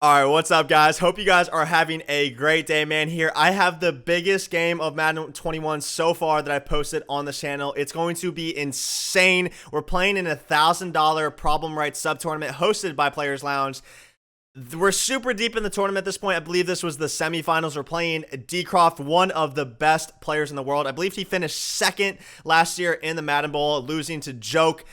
Alright, what's up guys? Hope you guys are having a great day, man. Here, I have the biggest game of Madden 21 so far that I've posted on the channel. It's going to be insane. We're playing in a $1,000 problem right sub tournament hosted by Players Lounge. We're super deep in the tournament at this point. I believe this was the semifinals. We're playing D-Croft, one of the best players in the world. I believe he finished second last year in the Madden Bowl, losing to Joke.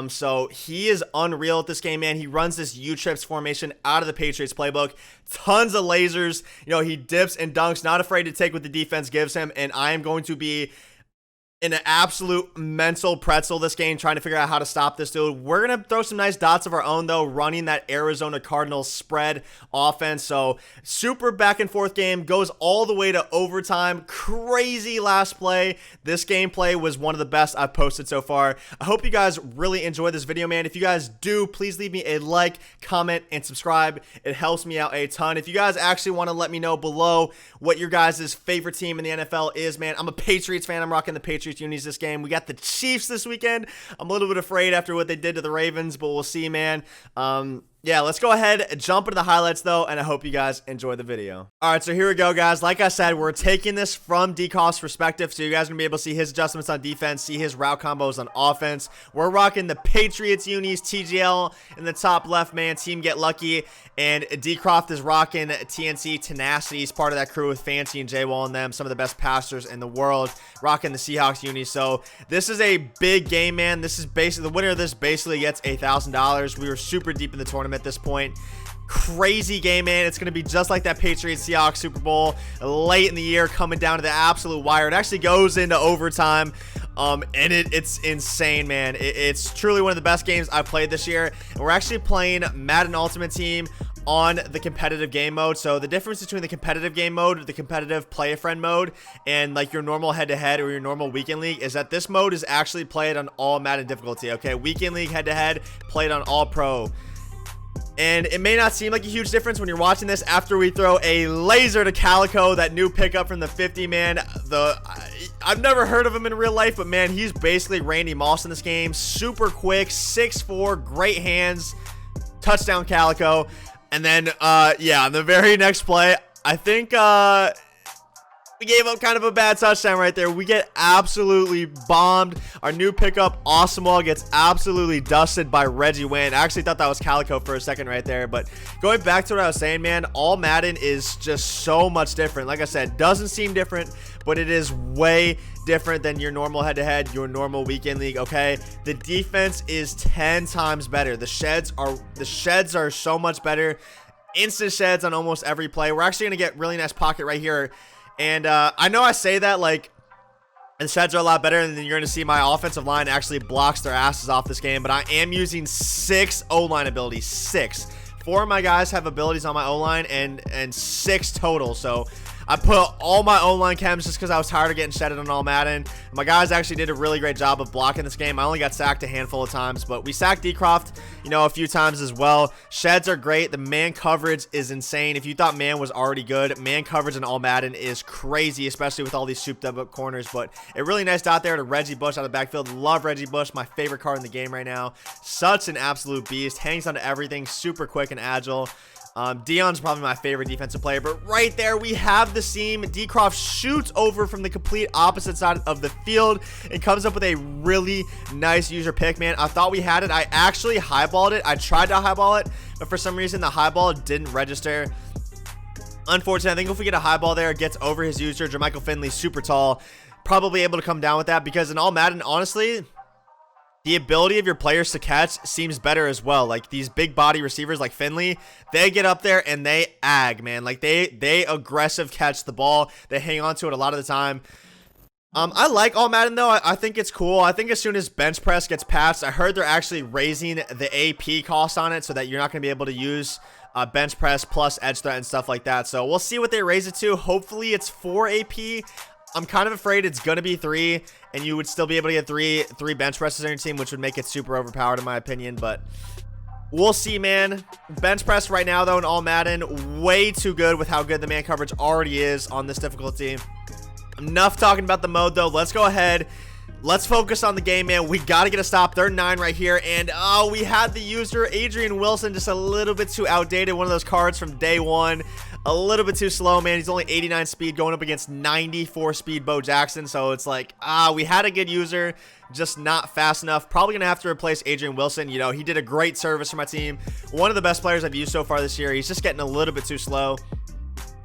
So he is unreal at this game, man. He runs this U-Trips formation out of the Patriots playbook. Tons of lasers. You know, he dips and dunks, not afraid to take what the defense gives him. And I am going to be in an absolute mental pretzel this game, trying to figure out how to stop this dude. We're going to throw some nice dots of our own, though, running that Arizona Cardinals spread offense. So, super back and forth game, goes all the way to overtime. Crazy last play. This gameplay was one of the best I've posted so far. I hope you guys really enjoyed this video, man. If you guys do, please leave me a like, comment, and subscribe. It helps me out a ton. If you guys actually want to let me know below what your guys' favorite team in the NFL is, man, I'm a Patriots fan. I'm rocking the Patriots unis this game. We got the Chiefs this weekend. I'm a little bit afraid after what they did to the Ravens, but we'll see, man. Yeah, let's go ahead and jump into the highlights, though, and I hope you guys enjoy the video. All right, so here we go, guys. Like I said, we're taking this from D-Coff's perspective, so you guys are going to be able to see his adjustments on defense, see his route combos on offense. We're rocking the Patriots unis, TGL in the top left, man. Team Get Lucky, and D-Croft is rocking TNC Tenacity. He's part of that crew with Fancy and J-Wall and them, some of the best passers in the world, rocking the Seahawks unis. So this is a big game, man. This is basically, the winner of this basically gets $1,000. We were super deep in the tournament at this point. Crazy game, man. It's going to be just like that Patriots Seahawks Super Bowl late in the year, coming down to the absolute wire. It actually goes into overtime, and it's insane, man. It's truly one of the best games I've played this year. And we're actually playing Madden Ultimate Team on the competitive game mode. So the difference between the competitive game mode, the competitive play a friend mode, and like your normal head-to-head or your normal weekend league is that this mode is actually played on all Madden difficulty. Okay, weekend league head-to-head played on all pro. And it may not seem like a huge difference when you're watching this after we throw a laser to Calico, that new pickup from the 50, man. I've never heard of him in real life, but man, he's basically Randy Moss in this game. Super quick, 6'4", great hands, touchdown Calico. And then, yeah, on the very next play, I think, we gave up kind of a bad touchdown right there. We get absolutely bombed. Our new pickup, Awesomewall, gets absolutely dusted by Reggie Wayne. I actually thought that was Calico for a second right there. But going back to what I was saying, man, all Madden is just so much different. Like I said, doesn't seem different, but it is way different than your normal head-to-head, your normal weekend league, okay? The defense is 10 times better. The sheds are so much better. Instant sheds on almost every play. We're actually going to get really nice pocket right here. And I know I say that like the sheds are a lot better, and then you're going to see my offensive line actually blocks their asses off this game, but I am using 6 O-line abilities. 6. 4 of my guys have abilities on my O-line and 6 total. So I put all my O-line chems just because I was tired of getting shedded on all Madden. My guys actually did a really great job of blocking this game. I only got sacked a handful of times, but we sacked D-Croft, you know, a few times as well. Sheds are great. The man coverage is insane. If you thought man was already good, man coverage in all Madden is crazy, especially with all these souped up corners. But a really nice dot there to Reggie Bush out of the backfield. Love Reggie Bush, my favorite card in the game right now. Such an absolute beast. Hangs onto everything, super quick and agile. Dion's probably my favorite defensive player, but right there we have the seam. D-Croft shoots over from the complete opposite side of the field and comes up with a really nice user pick, man. I thought we had it. I actually highballed it. I tried to highball it, but for some reason the highball didn't register. Unfortunately, I think if we get a highball there, it gets over his user. Jermichael Finley, super tall, probably able to come down with that, because in all Madden, honestly, the ability of your players to catch seems better as well. Like these big body receivers like Finley, they get up there and they ag, man. Like they aggressive catch the ball. They hang on to it a lot of the time. I like all Madden though. I think it's cool. I think as soon as bench press gets patched, I heard they're actually raising the AP cost on it so that you're not going to be able to use bench press plus edge threat and stuff like that. So we'll see what they raise it to. Hopefully it's 4 AP. I'm kind of afraid it's going to be 3, and you would still be able to get three bench presses on your team, which would make it super overpowered in my opinion, but we'll see, man. Bench press right now, though, in all Madden, way too good with how good the man coverage already is on this difficulty. Enough talking about the mode, though. Let's go ahead, let's focus on the game, man. We got to get a stop. 3rd and 9 right here. And we had the user, Adrian Wilson, just a little bit too outdated. One of those cards from day one. A little bit too slow, man. He's only 89 speed going up against 94 speed Bo Jackson. So it's like, we had a good user, just not fast enough. Probably going to have to replace Adrian Wilson. You know, he did a great service for my team. One of the best players I've used so far this year. He's just getting a little bit too slow.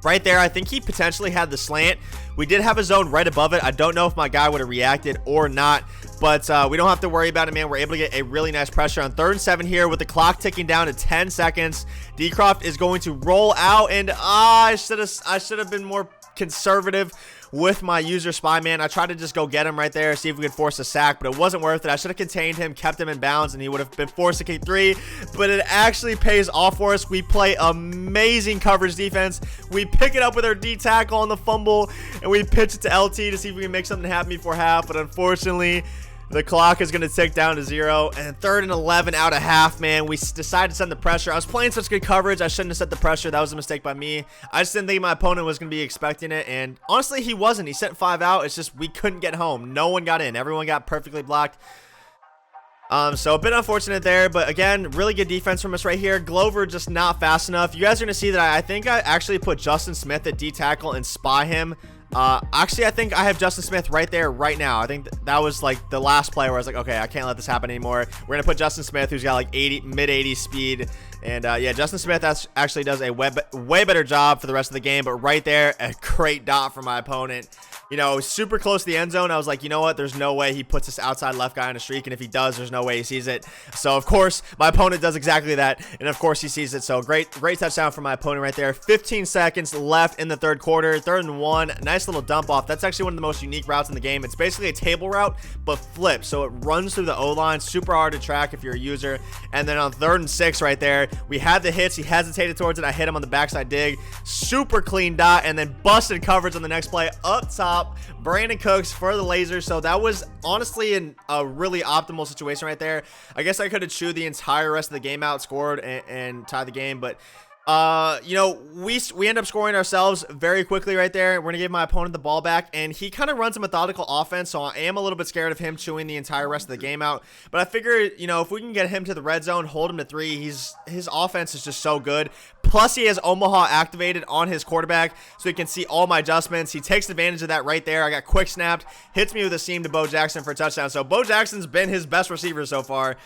Right there, I think he potentially had the slant. We did have a zone right above it. I don't know if my guy would have reacted or not, but we don't have to worry about it, man. We're able to get a really nice pressure on 3rd and 7 here with the clock ticking down to 10 seconds. Decroft is going to roll out, and I should have been more conservative with my user spy, man. I tried to just go get him right there, see if we could force a sack, but it wasn't worth it. I should have contained him, kept him in bounds, and he would have been forced to kick 3, but it actually pays off for us. We play amazing coverage defense. We pick it up with our D tackle on the fumble, and we pitch it to LT to see if we can make something happen before half, but unfortunately, the clock is going to tick down to 0, and 3rd and 11 out of half, man. We decided to send the pressure. I was playing such good coverage. I shouldn't have set the pressure. That was a mistake by me. I just didn't think my opponent was going to be expecting it, and honestly, he wasn't. He sent 5 out. It's just we couldn't get home. No one got in. Everyone got perfectly blocked. So a bit unfortunate there, but again, really good defense from us right here. Glover just not fast enough. You guys are going to see that I think I actually put Justin Smith at D tackle and spy him. Actually, I think I have Justin Smith right there right now. I think that was like the last play where I was like, okay, I can't let this happen anymore. We're gonna put Justin Smith, who's got like mid 80s speed, and yeah, Justin Smith actually does a way better job for the rest of the game. But right there, a great dot from my opponent. You know, super close to the end zone. I was like, you know what? There's no way he puts this outside left guy on a streak, and if he does, there's no way he sees it. So of course, my opponent does exactly that, and of course he sees it. So great touchdown from my opponent right there. 15 seconds left in the 3rd quarter. 3rd and 1. Nice little dump off. That's actually one of the most unique routes in the game. It's basically a table route, but flipped. So it runs through the O-line. Super hard to track if you're a user. And then on 3rd and 6 right there, we had the hits. He hesitated towards it. I hit him on the backside dig. Super clean dot, and then busted coverage on the next play up top. Brandon Cooks for the laser. So that was honestly a really optimal situation right there. I guess I could have chewed the entire rest of the game out, scored, and tied the game, but you know, we end up scoring ourselves very quickly right there. We're gonna give my opponent the ball back, and he kind of runs a methodical offense, so I am a little bit scared of him chewing the entire rest of the game out. But I figure, you know, if we can get him to the red zone, hold him to 3, his offense is just so good. Plus, he has Omaha activated on his quarterback, so he can see all my adjustments. He takes advantage of that right there. I got quick snapped, hits me with a seam to Bo Jackson for a touchdown. So Bo Jackson's been his best receiver so far.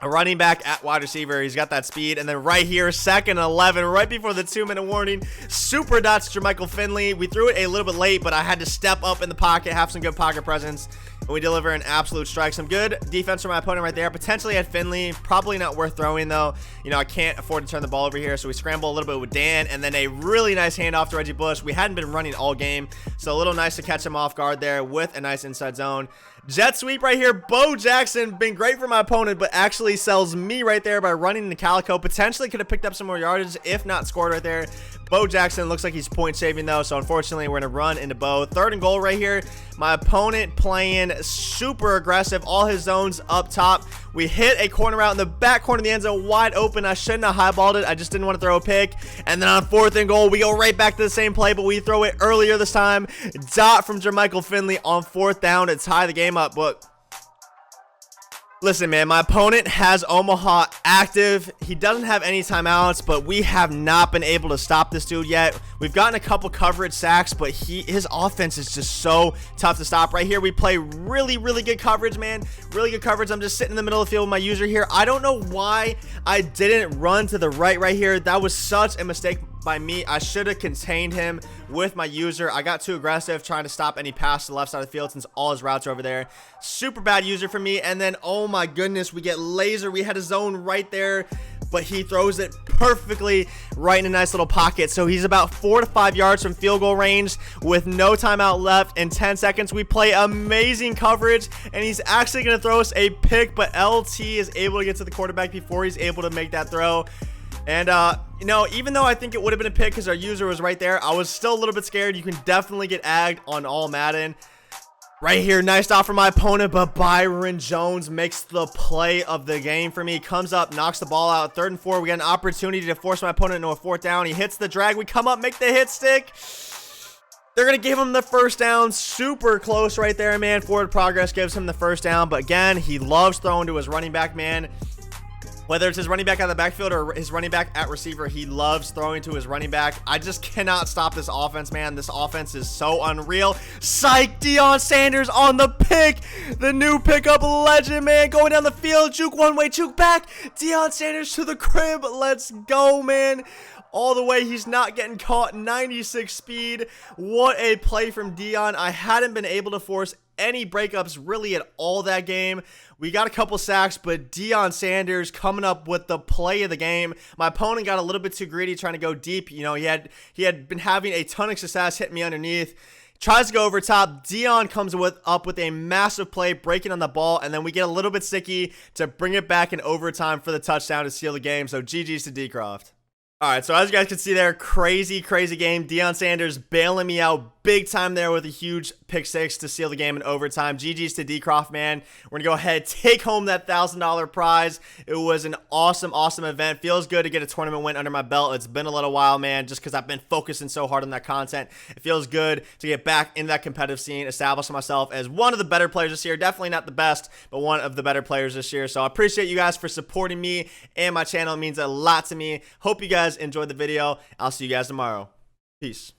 A running back at wide receiver. He's got that speed. And then right here, 2nd and 11, right before the 2-minute warning, super dots to Jermichael Finley. We threw it a little bit late, but I had to step up in the pocket, have some good pocket presence, and we deliver an absolute strike. Some good defense from my opponent right there. Potentially at Finley. Probably not worth throwing, though. You know, I can't afford to turn the ball over here, so we scramble a little bit with Dan, and then a really nice handoff to Reggie Bush. We hadn't been running all game, so a little nice to catch him off guard there with a nice inside zone. Jet sweep right here. Bo Jackson, been great for my opponent, but actually sells me right there by running the Calico. Potentially could have picked up some more yardage, if not scored right there. Bo Jackson looks like he's point shaving though, so unfortunately we're gonna run into Bo. 3rd and goal right here. My opponent playing super aggressive, all his zones up top. We hit a corner out in the back corner of the end zone, wide open. I shouldn't have highballed it. I just didn't want to throw a pick. And then on 4th and goal, we go right back to the same play, but we throw it earlier this time. Dot from Jermichael Finley on 4th down to tie the game up. But listen, man, my opponent has Omaha active. He doesn't have any timeouts, but we have not been able to stop this dude yet. We've gotten a couple coverage sacks, but his offense is just so tough to stop. Right here, we play really good coverage, man. Really good coverage. I'm just sitting in the middle of the field with my user here. I don't know why I didn't run to the right here. That was such a mistake by me. I should have contained him with my user. I got too aggressive trying to stop any pass to the left side of the field since all his routes are over there. Super bad user for me. And then, oh my goodness, we get laser. We had a zone right there, but he throws it perfectly right in a nice little pocket. So he's about 4 to 5 yards from field goal range with no timeout left. In 10 seconds, we play amazing coverage, and he's actually going to throw us a pick, but LT is able to get to the quarterback before he's able to make that throw. And, you know, even though I think it would have been a pick because our user was right there, I was still a little bit scared. You can definitely get agged on all Madden. Right here, nice stop from my opponent, but Byron Jones makes the play of the game for me. Comes up, knocks the ball out. 3rd and 4, we got an opportunity to force my opponent into a 4th down. He hits the drag. We come up, make the hit stick. They're going to give him the first down. Super close right there, man. Forward progress gives him the first down. But again, he loves throwing to his running back, man. Whether it's his running back out of the backfield or his running back at receiver, he loves throwing to his running back. I just cannot stop this offense, man. This offense is so unreal. Psych, Deion Sanders on the pick. The new pickup legend, man. Going down the field. Juke one way, juke back. Deion Sanders to the crib. Let's go, man. All the way, he's not getting caught. 96 speed. What a play from Deion. I hadn't been able to force any breakups really at all that game. We got a couple sacks, but Deion Sanders coming up with the play of the game. My opponent got a little bit too greedy trying to go deep. You know, he had been having a ton of success hitting me underneath. Tries to go over top. Deion comes up with a massive play, breaking on the ball, and then we get a little bit sticky to bring it back in overtime for the touchdown to seal the game. So GG's to D-Croft. All right, so as you guys can see there, crazy game. Deion Sanders bailing me out big time there with a huge pick six to seal the game in overtime. GG's to D-Croft, man. We're going to go ahead, take home that $1,000 prize. It was an awesome event. Feels good to get a tournament win under my belt. It's been a little while, man, just because I've been focusing so hard on that content. It feels good to get back in that competitive scene, establish myself as one of the better players this year. Definitely not the best, but one of the better players this year. So I appreciate you guys for supporting me and my channel. It means a lot to me. Hope you guys enjoyed the video. I'll see you guys tomorrow. Peace.